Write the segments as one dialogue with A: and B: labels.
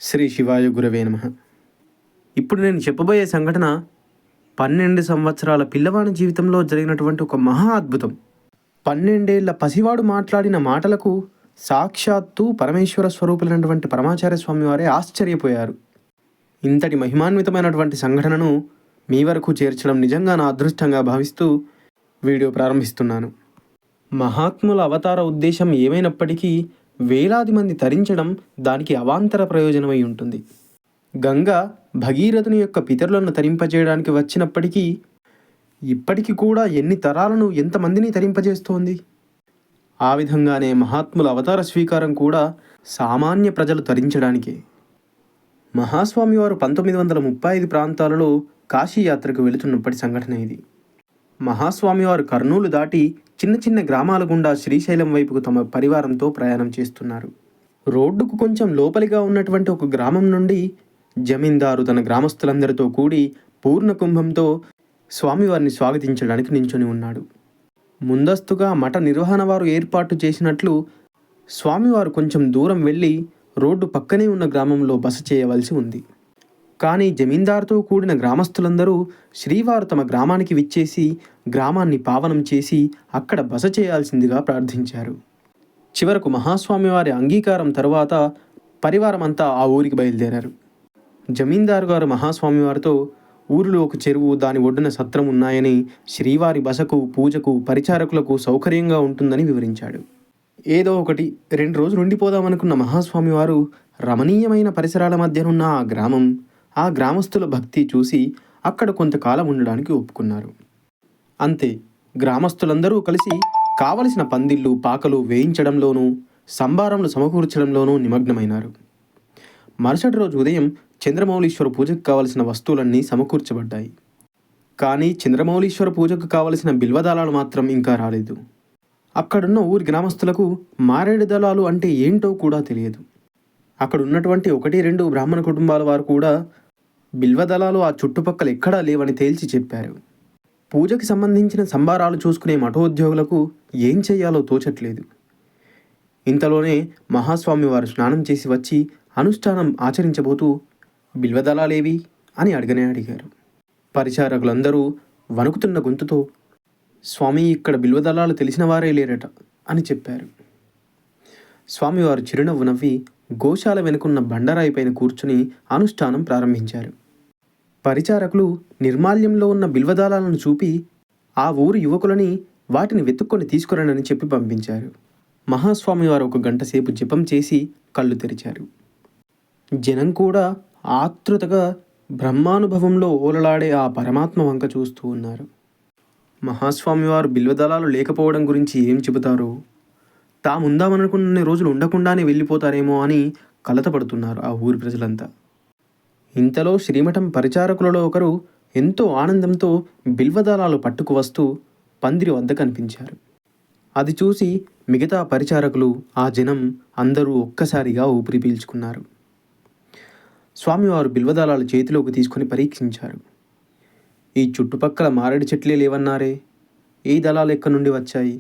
A: శ్రీ శివాయ గురవే నమః. ఇప్పుడు నేను చెప్పబోయే సంఘటన 12 సంవత్సరాల పిల్లవాని జీవితంలో జరిగినటువంటి ఒక మహా అద్భుతం. 12 ఏళ్ల పసివాడు మాట్లాడిన మాటలకు సాక్షాత్తు పరమేశ్వర స్వరూపులైనటువంటి పరమాచార్య స్వామి వారే ఆశ్చర్యపోయారు. ఇంతటి మహిమాన్వితమైనటువంటి సంఘటనను మీ వరకు చేర్చడం నిజంగా నా అదృష్టంగా భావిస్తూ వీడియో ప్రారంభిస్తున్నాను. మహాత్ముల అవతార ఉద్దేశం ఏమైనప్పటికీ వేలాది మంది తరించడం దానికి అవాంతర ప్రయోజనమై ఉంటుంది. గంగ భగీరథుని యొక్క పితరులను తరింపజేయడానికి వచ్చినప్పటికీ ఇప్పటికి కూడా ఎన్ని తరాలను ఎంతమందిని తరింపజేస్తోంది. ఆ విధంగానే మహాత్ముల అవతార స్వీకారం కూడా సామాన్య ప్రజలు తరించడానికే. మహాస్వామి వారు 1935 ప్రాంతాలలో కాశీయాత్రకు వెళుతున్నప్పటి సంఘటన ఇది. మహాస్వామి వారు కర్నూలు దాటి చిన్న చిన్న గ్రామాల గుండా శ్రీశైలం వైపుకు తమ పరివారంతో ప్రయాణం చేస్తున్నారు. రోడ్డుకు కొంచెం లోపలిగా ఉన్నటువంటి ఒక గ్రామం నుండి జమీందారు తన గ్రామస్తులందరితో కూడి పూర్ణ కుంభంతో స్వామివారిని స్వాగతించడానికి నించుని ఉన్నాడు. ముందస్తుగా మఠ నిర్వహణ వారు ఏర్పాటు చేసినట్లు స్వామివారు కొంచెం దూరం వెళ్ళి రోడ్డు పక్కనే ఉన్న గ్రామంలో బస చేయవలసి ఉంది. కానీ జమీందారుతో కూడిన గ్రామస్తులందరూ శ్రీవారు తమ గ్రామానికి విచ్చేసి గ్రామాన్ని పావనం చేసి అక్కడ బస చేయాల్సిందిగా ప్రార్థించారు. చివరకు మహాస్వామి వారి అంగీకారం తరువాత పరివారమంతా ఆ ఊరికి బయలుదేరారు. జమీందారు గారు మహాస్వామి వారితో ఊరిలో ఒక చెరువు, దాని ఒడ్డున సత్రం ఉన్నాయని, శ్రీవారి బసకు పూజకు పరిచారకులకు సౌకర్యంగా ఉంటుందని వివరించాడు. ఏదో ఒకటి 2 రోజులు ఉండిపోదామనుకున్న మహాస్వామి వారు రమణీయమైన పరిసరాల మధ్యనున్న ఆ గ్రామం, ఆ గ్రామస్తుల భక్తి చూసి అక్కడ కొంతకాలం ఉండడానికి ఒప్పుకున్నారు. అంతే, గ్రామస్తులందరూ కలిసి కావలసిన పందిళ్ళు పాకలు వేయించడంలోనూ సంబారములు సమకూర్చడంలోనూ నిమగ్నమైనారు. మరుసటి రోజు ఉదయం చంద్రమౌళీశ్వర పూజకు కావలసిన వస్తువులన్నీ సమకూర్చబడ్డాయి. కానీ చంద్రమౌళీశ్వర పూజకు కావలసిన బిల్వదళాలు మాత్రం ఇంకా రాలేదు. అక్కడున్న ఊరి గ్రామస్తులకు మారేడు దళాలు అంటే ఏంటో కూడా తెలియదు. అక్కడ ఉన్నటువంటి 1-2 బ్రాహ్మణ కుటుంబాల వారు కూడా బిల్వదళాలు ఆ చుట్టుపక్కల ఎక్కడా లేవని తేల్చి చెప్పారు. పూజకి సంబంధించిన సంబారాలు చూసుకునే మఠోద్యోగులకు ఏం చెయ్యాలో తోచట్లేదు. ఇంతలోనే మహాస్వామి వారు స్నానం చేసి వచ్చి అనుష్ఠానం ఆచరించబోతూ బిల్వదళాలేవి అని అడిగారు. పరిచారకులందరూ వణుకుతున్న గొంతుతో, స్వామి, ఇక్కడ బిల్వదళాలు తెలిసిన వారే లేరట అని చెప్పారు. స్వామివారు చిరునవ్వు నవ్వి గోశాల వెనుకున్న బండరాయి పైన కూర్చుని అనుష్ఠానం ప్రారంభించారు. పరిచారకులు నిర్మాల్యంలో ఉన్న బిల్వదళాలను చూపి ఆ ఊరు యువకులని వాటిని వెతుక్కొని తీసుకురండని చెప్పి పంపించారు. మహాస్వామి వారు 1 గంట సేపు జపం చేసి కళ్ళు తెరిచారు. జనం కూడా ఆతృతగా బ్రహ్మానుభవంలో ఓలలాడే ఆ పరమాత్మ వంక చూస్తూ ఉన్నారు. మహాస్వామి వారు బిల్వదళాలు లేకపోవడం గురించి ఏం చెబుతారో, తాముందామనుకున్న రోజులు ఉండకుండానే వెళ్ళిపోతారేమో అని కలతపడుతున్నారు ఆ ఊరి ప్రజలంతా. ఇంతలో శ్రీమఠం పరిచారకులలో ఒకరు ఎంతో ఆనందంతో బిల్వదళాలు పట్టుకు వస్తూ పందిరి వద్ద కనిపించారు. అది చూసి మిగతా పరిచారకులు, ఆ జనం అందరూ ఒక్కసారిగా ఊపిరి పీల్చుకున్నారు. స్వామివారు బిల్వదళాలు చేతిలోకి తీసుకొని పరీక్షించారు. ఈ చుట్టుపక్కల మారేడు చెట్లే లేవన్నారే, ఈ దళాలు ఎక్కడి నుండి వచ్చాయి?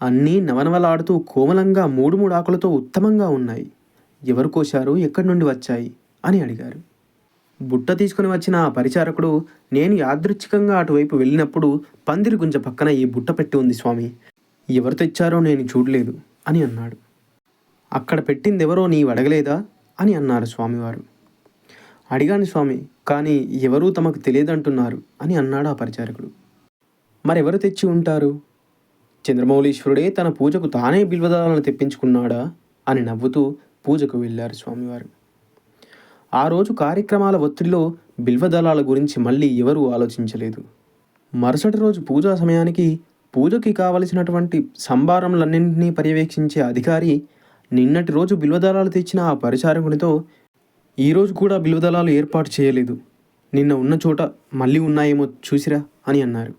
A: అన్నీ నవనవలాడుతూ కోమలంగా 3 ఆకులతో ఉత్తమంగా ఉన్నాయి. ఎవరు కోశారు, ఎక్కడి నుండి వచ్చాయి అని అడిగారు. బుట్ట తీసుకుని వచ్చిన ఆ పరిచారకుడు, నేను యాదృచ్ఛికంగా అటువైపు వెళ్ళినప్పుడు పందిరి గుంజ పక్కన ఈ బుట్ట పెట్టి ఉంది స్వామి, ఎవరు తెచ్చారో నేను చూడలేదు అని అన్నాడు. అక్కడ పెట్టిందెవరో నీవు అడగలేదా అని అన్నారు స్వామివారు. అడిగాను స్వామి, కానీ ఎవరూ తమకు తెలియదంటున్నారు అని అన్నాడు ఆ పరిచారకుడు. మరెవరు తెచ్చి ఉంటారు? చంద్రమౌళీశ్వరుడే తన పూజకు తానే బిల్వదళాలను తెప్పించుకున్నాడా అని నవ్వుతూ పూజకు వెళ్ళారు స్వామివారు. ఆ రోజు కార్యక్రమాల ఒత్తిడిలో బిల్వదళాల గురించి మళ్ళీ ఎవరూ ఆలోచించలేదు. మరుసటి రోజు పూజా సమయానికి పూజకి కావలసినటువంటి సంబారములన్నింటినీ పర్యవేక్షించే అధికారి నిన్నటి రోజు బిల్వదళాలు తెచ్చిన ఆ పరిచారకునితో, ఈరోజు కూడా బిల్వదళాలు ఏర్పాటు చేయలేదు, నిన్న ఉన్న చోట మళ్ళీ ఉన్నాయేమో చూసిరా అని అన్నారు.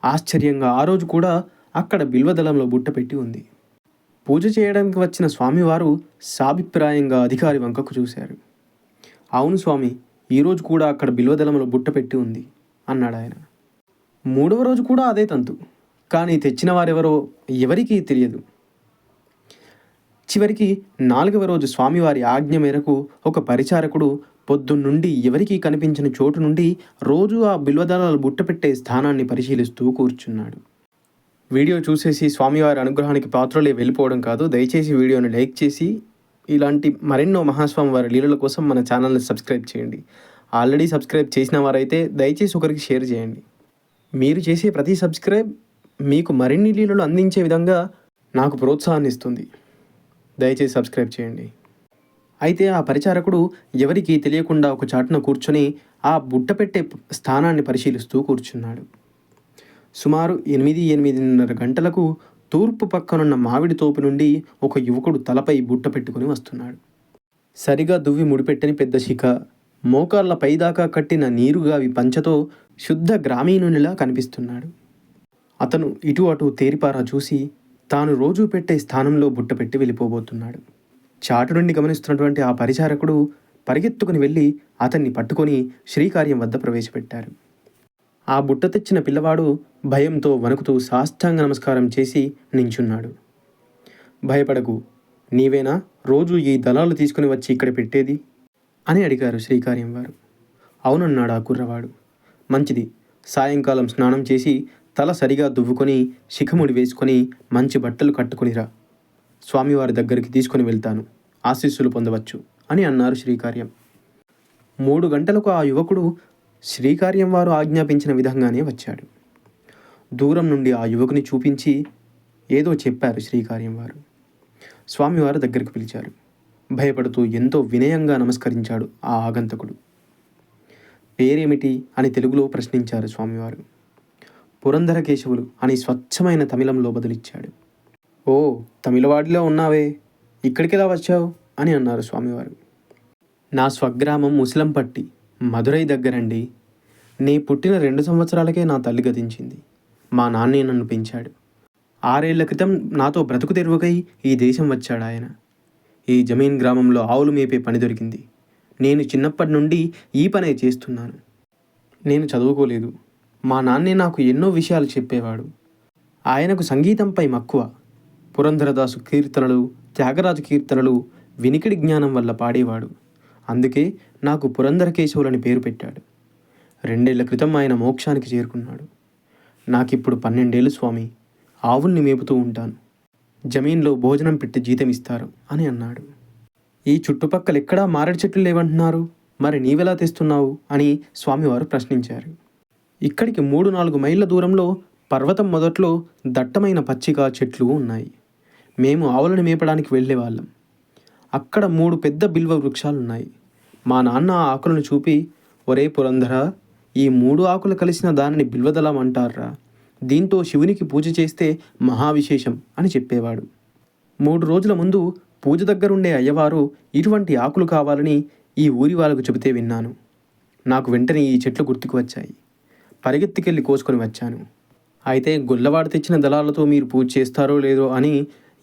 A: ఆశ్చర్యంగా ఆ రోజు కూడా అక్కడ బిల్వదళంలో బుట్ట పెట్టి ఉంది. పూజ చేయడానికి వచ్చిన స్వామివారు సాభిప్రాయంగా అధికారి వంకకు చూశారు. అవును స్వామి, ఈరోజు కూడా అక్కడ బిల్వదళంలో బుట్ట పెట్టి ఉంది అన్నాడు ఆయన. 3వ రోజు కూడా అదే తంతు, కానీ తెచ్చిన వారెవరో ఎవరికీ తెలియదు. చివరికి 4వ రోజు స్వామివారి ఆజ్ఞ మేరకు ఒక పరిచారకుడు పొద్దున్నుండి ఎవరికీ కనిపించిన చోటు నుండి రోజు ఆ బిల్వదళాలు బుట్టపెట్టే స్థానాన్ని పరిశీలిస్తూ కూర్చున్నాడు. వీడియో చూసేసి స్వామివారి అనుగ్రహానికి పాత్రలే వెళ్ళిపోవడం కాదు. దయచేసి వీడియోని లైక్ చేసి ఇలాంటి మరెన్నో మహాస్వామి వారి లీలల కోసం మన ఛానల్ని సబ్స్క్రైబ్ చేయండి. ఆల్రెడీ సబ్స్క్రైబ్ చేసిన వారైతే దయచేసి ఒకరికి షేర్ చేయండి. మీరు చేసే ప్రతి సబ్స్క్రైబ్ మీకు మరిన్ని లీలలు అందించే విధంగా నాకు ప్రోత్సాహాన్ని ఇస్తుంది. దయచేసి సబ్స్క్రైబ్ చేయండి. అయితే ఆ పరిచారకుడు ఎవరికీ తెలియకుండా ఒక చాటున కూర్చొని ఆ బుట్ట పెట్టే స్థానాన్ని పరిశీలిస్తూ కూర్చున్నాడు. సుమారు 8-8:30 గంటలకు తూర్పు పక్కనున్న మామిడి తోపు నుండి ఒక యువకుడు తలపై బుట్ట పెట్టుకుని వస్తున్నాడు. సరిగా దువ్వి ముడిపెట్టని పెద్ద శిఖ, మోకాళ్ళ పైదాకా కట్టిన నీరుగావి పంచతో శుద్ధ గ్రామీణునిలా కనిపిస్తున్నాడు. అతను ఇటు అటు తేరిపారా చూసి తాను రోజూ పెట్టే స్థానంలో బుట్ట పెట్టి వెళ్ళిపోబోతున్నాడు. చాటు నుండి గమనిస్తున్నటువంటి ఆ పరిచారకుడు పరిగెత్తుకుని వెళ్ళి అతన్ని పట్టుకొని శ్రీకార్యం వద్ద ప్రవేశపెట్టారు. ఆ బుట్ట తెచ్చిన పిల్లవాడు భయంతో వణుకుతూ సాష్టాంగ నమస్కారం చేసి నించున్నాడు. భయపడకు, నీవేనా రోజు ఈ దళాలు తీసుకుని వచ్చి ఇక్కడ పెట్టేది అని అడిగారు శ్రీకార్యం వారు. అవునన్నాడు ఆ కుర్రవాడు. మంచిది, సాయంకాలం స్నానం చేసి తల సరిగా దువ్వుకొని శిఖముడి వేసుకొని మంచి బట్టలు కట్టుకునిరా, స్వామివారి దగ్గరికి తీసుకుని వెళ్తాను, ఆశీస్సులు పొందవచ్చు అని అన్నారు శ్రీకార్యం. 3 గంటలకు ఆ యువకుడు శ్రీకార్యం వారు ఆజ్ఞాపించిన విధంగానే వచ్చాడు. దూరం నుండి ఆ యువకుని చూపించి ఏదో చెప్పారు శ్రీకార్యం వారు. స్వామివారు దగ్గరికి పిలిచారు. భయపడుతూ ఎంతో వినయంగా నమస్కరించాడు ఆ ఆగంతకుడు. పేరేమిటి అని తెలుగులో ప్రశ్నించారు స్వామివారు. పురంధర కేశవులు అని స్వచ్ఛమైన తమిళంలో బదులిచ్చాడు. ఓ, తమిళవాడిలో ఉన్నావే, ఇక్కడికెలా వచ్చావు అని అన్నారు స్వామివారు. నా స్వగ్రామం ముసలంపట్టి, మధురై దగ్గరండి. నే పుట్టిన 2 సంవత్సరాలకే నా తల్లి గతించింది. మా నాన్నే నన్ను పెంచాడు. 6 ఏళ్ల క్రితం నాతో బ్రతుకు తెరువుకై ఈ దేశం వచ్చాడు ఆయన. ఈ జమీన్ గ్రామంలో ఆవులు మేపే పని దొరికింది. నేను చిన్నప్పటి నుండి ఈ పనే చేస్తున్నాను. నేను చదువుకోలేదు. మా నాన్నే నాకు ఎన్నో విషయాలు చెప్పేవాడు. ఆయనకు సంగీతంపై మక్కువ. పురంధరదాసు కీర్తనలు, త్యాగరాజు కీర్తనలు వినికిడి జ్ఞానం వల్ల పాడేవాడు. అందుకే నాకు పురంధర కేశవులని పేరు పెట్టాడు. 2 ఏళ్ల క్రితం ఆయన మోక్షానికి చేరుకున్నాడు. నాకిప్పుడు 12 ఏళ్ళు స్వామి. ఆవుల్ని మేపుతూ ఉంటాను. జమీన్లో భోజనం పెట్టి జీతం ఇస్తారు అని అన్నాడు. ఈ చుట్టుపక్కల ఎక్కడా మారేడు చెట్లు లేవంటున్నారు, మరి నీవెలా తెస్తున్నావు అని స్వామివారు ప్రశ్నించారు. ఇక్కడికి 3-4 మైళ్ళ దూరంలో పర్వతం మొదట్లో దట్టమైన పచ్చిక చెట్లు ఉన్నాయి. మేము ఆవులను మేపడానికి వెళ్ళేవాళ్ళం. అక్కడ 3 పెద్ద బిల్వ వృక్షాలున్నాయి. మా నాన్న ఆ ఆకులను చూపి, ఒరే పురంధర, ఈ 3 ఆకులు కలిసిన దానిని బిల్వదళం అంటారా, దీంతో శివునికి పూజ చేస్తే మహావిశేషం అని చెప్పేవాడు. 3 రోజుల ముందు పూజ దగ్గరుండే అయ్యవారు ఇటువంటి ఆకులు కావాలని ఈ ఊరి వాళ్ళకు చెబితే విన్నాను. నాకు వెంటనే ఈ చెట్లు గుర్తుకు వచ్చాయి. పరిగెత్తికెళ్ళి కోసుకొని వచ్చాను. అయితే గొల్లవాడు తెచ్చిన దళాలతో మీరు పూజ చేస్తారో లేదో అని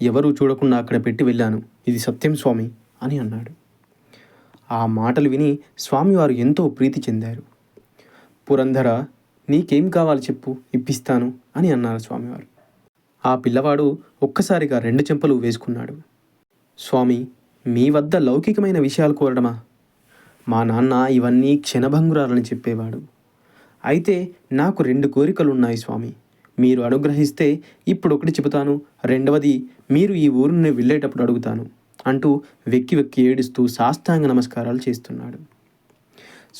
A: ఎవరూ చూడకుండా అక్కడ పెట్టి వెళ్ళాను. ఇది సత్యం స్వామి అని అన్నాడు. ఆ మాటలు విని స్వామివారు ఎంతో ప్రీతి చెందారు. పురంధర, నీకేం కావాలి చెప్పు, ఇప్పిస్తాను అని అన్నారు స్వామివారు. ఆ పిల్లవాడు ఒక్కసారిగా 2 చెంపలు వేసుకున్నాడు. స్వామి, మీ వద్ద లౌకికమైన విషయాలు కోరడమా? మా నాన్న ఇవన్నీ క్షణభంగురాలని చెప్పేవాడు. అయితే నాకు 2 కోరికలున్నాయి స్వామి. మీరు అనుగ్రహిస్తే ఇప్పుడు ఒకటి చెబుతాను, రెండవది మీరు ఈ ఊరు నుండి వెళ్ళేటప్పుడు అడుగుతాను అంటూ వెక్కి వెక్కి ఏడుస్తూ సాష్టాంగ నమస్కారాలు చేస్తున్నాడు.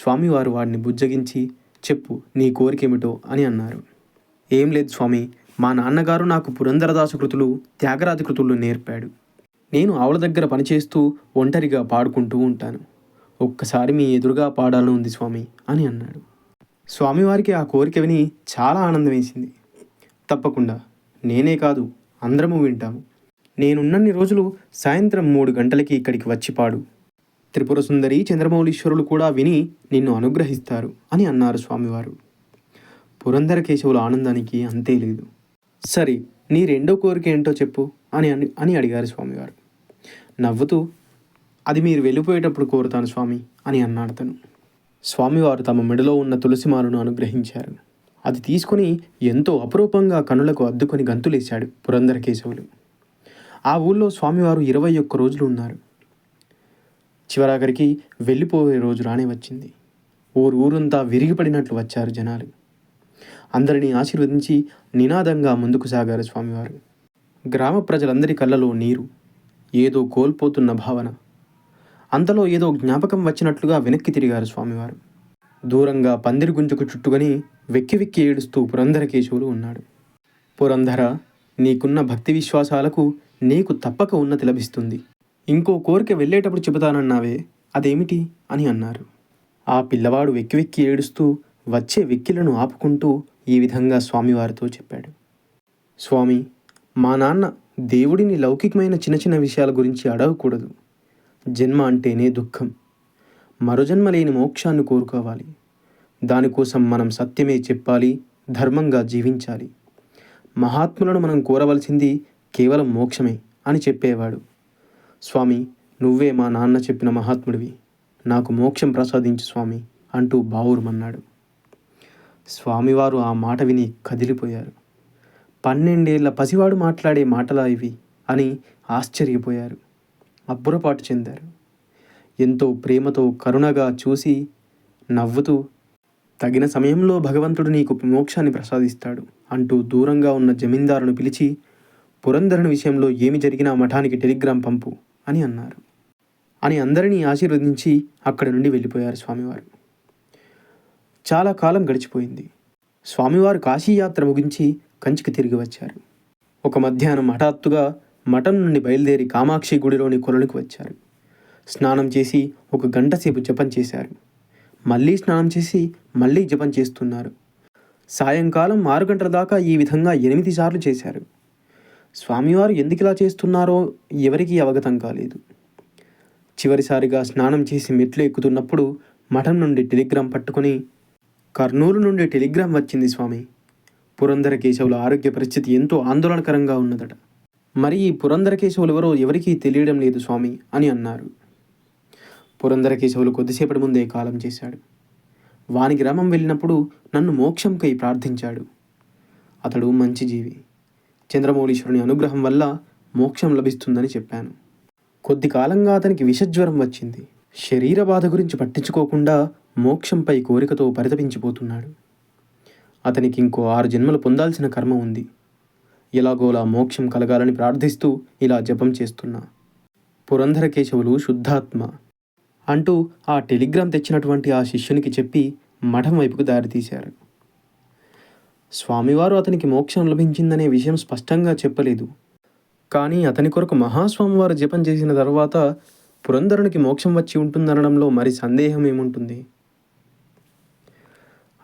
A: స్వామివారు వాడిని బుజ్జగించి, చెప్పు నీ కోరికేమిటో అని అన్నారు. ఏం లేదు స్వామి, మా నాన్నగారు నాకు పురంధరదాసు కృతులు, త్యాగరాజ కృతులు నేర్పాడు. నేను ఆవుల దగ్గర పనిచేస్తూ ఒంటరిగా పాడుకుంటూ ఉంటాను. ఒక్కసారి మీ ఎదురుగా పాడాలని ఉంది స్వామి అని అన్నాడు. స్వామివారికి ఆ కోరిక విని చాలా ఆనందం వేసింది. తప్పకుండా, నేనే కాదు అందరము వింటాము. నేనున్నన్ని రోజులు సాయంత్రం 3 గంటలకి ఇక్కడికి వచ్చి పాడు. త్రిపుర సుందరి, చంద్రమౌళీశ్వరులు కూడా విని నిన్ను అనుగ్రహిస్తారు అని అన్నారు స్వామివారు. పురంధర కేశవుల ఆనందానికి అంతే లేదు. సరే, నీ 2వ కోరిక ఏంటో చెప్పు అని అడిగారు స్వామివారు. నవ్వుతూ, అది మీరు వెళ్ళిపోయేటప్పుడు కోరుతాను స్వామి అని అన్నాడు తను. స్వామివారు తమ మెడలో ఉన్న తులసిమాలను అనుగ్రహించారు. అది తీసుకుని ఎంతో అపురూపంగా కనులకు అద్దుకొని గంతులేశాడు పురంధర కేశవులు. ఆ ఊళ్ళో స్వామివారు 21 రోజులు ఉన్నారు. చివరాఖరికి వెళ్ళిపోయే రోజు రానే వచ్చింది. ఊరంతా విరిగిపడినట్లు వచ్చారు జనాలు. అందరినీ ఆశీర్వదించి నినాదంగా ముందుకు సాగారు స్వామివారు. గ్రామ ప్రజలందరి కళ్ళలో నీరు, ఏదో కోల్పోతున్న భావన. అంతలో ఏదో జ్ఞాపకం వచ్చినట్లుగా వెనక్కి తిరిగారు స్వామివారు. దూరంగా పందిరి గుంజుకు చుట్టుకొని వెక్కి వెక్కి ఏడుస్తూ పురంధరకేశవులు ఉన్నాడు. పురంధర, నీకున్న భక్తి విశ్వాసాలకు నీకు తప్పక ఉన్నతి లభిస్తుంది. ఇంకో కోరిక వెళ్ళేటప్పుడు చెబుతానన్నావే, అదేమిటి అని అన్నారు. ఆ పిల్లవాడు వెక్కి వెక్కి ఏడుస్తూ వచ్చే వెక్కిలను ఆపుకుంటూ ఈ విధంగా స్వామివారితో చెప్పాడు. స్వామి, మా నాన్న దేవుడిని లౌకికమైన చిన్న చిన్న విషయాల గురించి అడగకూడదు. జన్మ అంటేనే దుఃఖం. మరుజన్మ లేని మోక్షాన్ని కోరుకోవాలి. దానికోసం మనం సత్యమే చెప్పాలి, ధర్మంగా జీవించాలి. మహాత్ములను మనం కోరవలసింది కేవలం మోక్షమే అని చెప్పేవాడు. స్వామి, నువ్వే మా నాన్న చెప్పిన మహాత్ముడివి, నాకు మోక్షం ప్రసాదించు స్వామి అంటూ బావురుమన్నాడు. స్వామివారు ఆ మాట విని కదిలిపోయారు. 12 ఏళ్ల పసివాడు మాట్లాడే మాటలా ఇవి అని ఆశ్చర్యపోయారు, అబ్బురపాటు చెందారు. ఎంతో ప్రేమతో కరుణగా చూసి నవ్వుతూ, తగిన సమయంలో భగవంతుడు నీకు మోక్షాన్ని ప్రసాదిస్తాడు అంటూ దూరంగా ఉన్న జమీందారును పిలిచి, పురంధరుని విషయంలో ఏమి జరిగినా మఠానికి టెలిగ్రామ్ పంపు అని అన్నారు. అని అందరినీ ఆశీర్వదించి అక్కడి నుండి వెళ్ళిపోయారు స్వామివారు. చాలా కాలం గడిచిపోయింది. స్వామివారు కాశీయాత్ర ముగించి కంచికి తిరిగి వచ్చారు. ఒక మధ్యాహ్నం హఠాత్తుగా మఠం నుండి బయలుదేరి కామాక్షి గుడిలోని కొలనుకు వచ్చారు. స్నానం చేసి 1 గంట సేపు జపం చేశారు. మళ్ళీ స్నానం చేసి మళ్ళీ జపం చేస్తున్నారు. సాయంకాలం 6 గంటల దాకా ఈ విధంగా 8 సార్లు చేశారు. స్వామివారు ఎందుకిలా చేస్తున్నారో ఎవరికీ అవగతం కాలేదు. చివరిసారిగా స్నానం చేసి మెట్లు ఎక్కుతున్నప్పుడు మఠం నుండి టెలిగ్రామ్ పట్టుకొని, కర్నూలు నుండి టెలిగ్రామ్ వచ్చింది స్వామి. పురంధరకేశవుల ఆరోగ్య పరిస్థితి ఎంతో ఆందోళనకరంగా ఉన్నదట. మరి ఈ పురంధరకేశవులు ఎవరో ఎవరికీ తెలియడం లేదు స్వామి అని అన్నారు. పురంధరకేశవులు కొద్దిసేపటి ముందే కాలం చేశాడు. వాని గ్రామం వెళ్ళినప్పుడు నన్ను మోక్షంకై ప్రార్థించాడు. అతడు మంచి జీవి. చంద్రమౌళీశ్వరుని అనుగ్రహం వల్ల మోక్షం లభిస్తుందని చెప్పాను. కొద్ది కాలంగా అతనికి విషజ్వరం వచ్చింది. శరీర బాధ గురించి పట్టించుకోకుండా మోక్షంపై కోరికతో పరితపించిపోతున్నాడు. అతనికి ఇంకో 6 జన్మలు పొందాల్సిన కర్మ ఉంది. ఎలాగోలా మోక్షం కలగాలని ప్రార్థిస్తూ ఇలా జపం చేస్తున్నా. పురంధరకేశవులు శుద్ధాత్మ అంటూ ఆ టెలిగ్రామ్ తెచ్చినటువంటి ఆ శిష్యునికి చెప్పి మఠం వైపుకు దారితీశారు. స్వామివారు అతనికి మోక్షం లభించిందనే విషయం స్పష్టంగా చెప్పలేదు. కానీ అతని కొరకు మహాస్వామివారు జపం చేసిన తర్వాత పురంధరునికి మోక్షం వచ్చి ఉంటుందనడంలో మరి సందేహం ఏముంటుంది?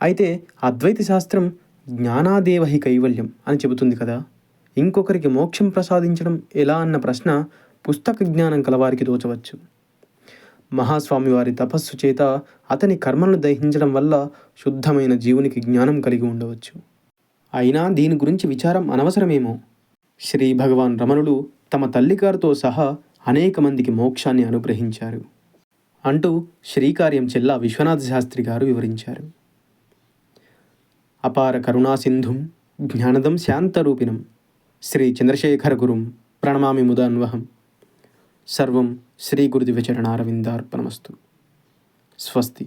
A: అయితే అద్వైత శాస్త్రం జ్ఞానాదేవహి కైవల్యం అని చెబుతుంది కదా. ఇంకొకరికి మోక్షం ప్రసాదించడం ఎలా అన్న ప్రశ్న పుస్తక జ్ఞానం కలవారికి తోచవచ్చు. మహాస్వామి వారి తపస్సు చేత అతని కర్మలను దహించడం వల్ల శుద్ధమైన జీవునికి జ్ఞానం కలిగి ఉండవచ్చు. అయినా దీని గురించి విచారం అనవసరమేమో. శ్రీ భగవాన్ రమణులు తమ తల్లిగారితో సహా అనేక మందికి మోక్షాన్ని అనుగ్రహించారు అంటూ శ్రీకార్యం చెల్లా విశ్వనాథ శాస్త్రి గారు వివరించారు. అపార కరుణాసింధుం జ్ఞానదం శాంతరూపిణం శ్రీ చంద్రశేఖర గురుం ప్రణమామి ముదాన్వహం. సర్వం శ్రీ గురుదివ్య చరణారవిందార్పణమస్తు. స్వస్తి.